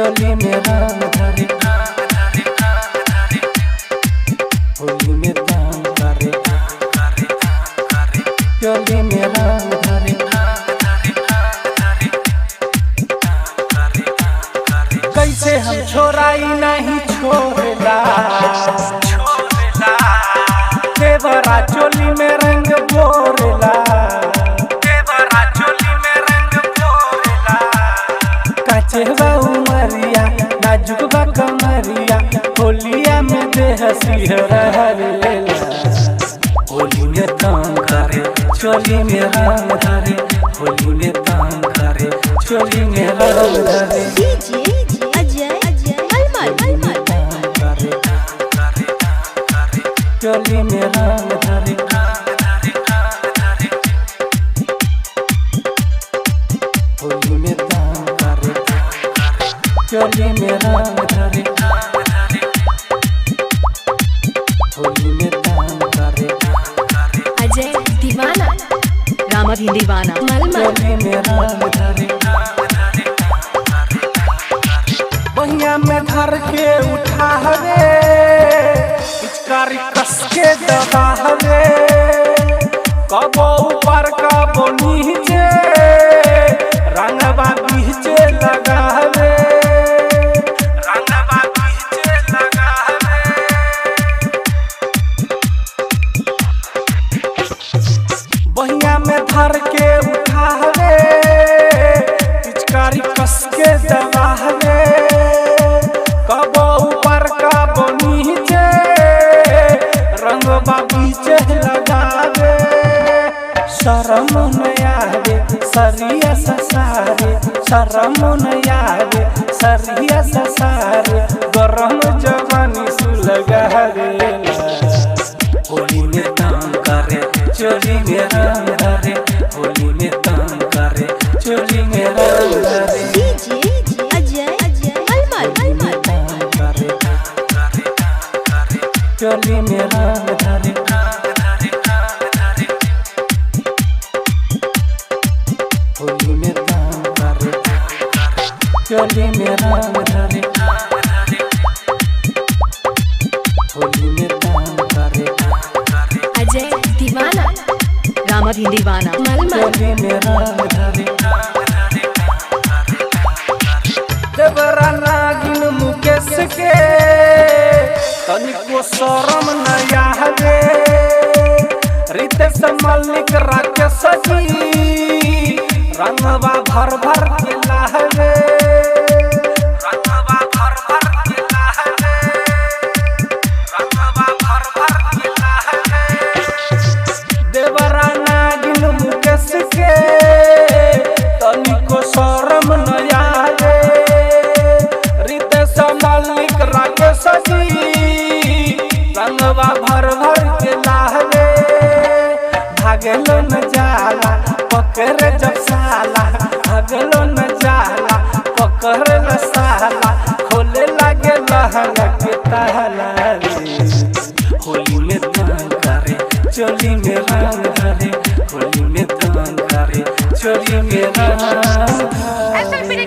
चोली में रंग धरे, होली में तंग करे, चोली में रंग धरे। कैसे हम छोराई नहीं छोड़ला, देवरा चोली में रंग बोरेला, देवरा चोली में रंग बोरेला। काचे बा उमरिया नाजुक बा कमरिया, होलिया में देह सिहरलेला। होली में तंग करे, चोली में रंग धरे, होली में तंग करे, चोली में रंग धरे। चोली में रंग धरे, होली में तंग करे, चोली में रंग धरे, होली में तंग करे। अजय दीवाना, रामधीन दीवाना, चोली में रंग धरे, बहिया में धर के उठावे, पिचकारी कस के दबावे, कबो ऊपर कबो नीचे, रंगवा बीचे लगावे, रंगवा बीचे लगावे। बहिया में धर के उठावे, पिचकारी कस के दबावे, कबो ऊपर कबो नीचे, रंगवा बीचे लगावे। शरम न आवे सरिया ससारे, शरम न आवे सरिया ससारे, गरम जवानी सुलगावेला। होली में तंग करे, चोली में रंग धरे, होली में तंग करे, चोली में रंग धरे। चोली में रंग धरे, होली में तंग करे, चोली में रंग धरे, होली में तंग करे। अजय दीवाना, रामधीन दीवाना, चोली में रंग धरे, देवरा नागिन मुकेश के तनिको शरम न आवे, रितेश मल्लिक राकेश जी रंगवा भर भर के लावे, रंगवा भर भर के लावे, रंगवा भर भर के लावे। देवरा नागिन मुकेश के तनिको शरम न आवे, रितेश मल्लिक राकेश जी रंगवा भर भर के लावे। भागलो न जाला पकड़ जब साला, भागलो न जाला पकड़ न साला, खोले लागे लहंगा के ताला। होली में तंग करे, चोली में रंग धरे, होली में तंग करे, चोली में रंग धरे।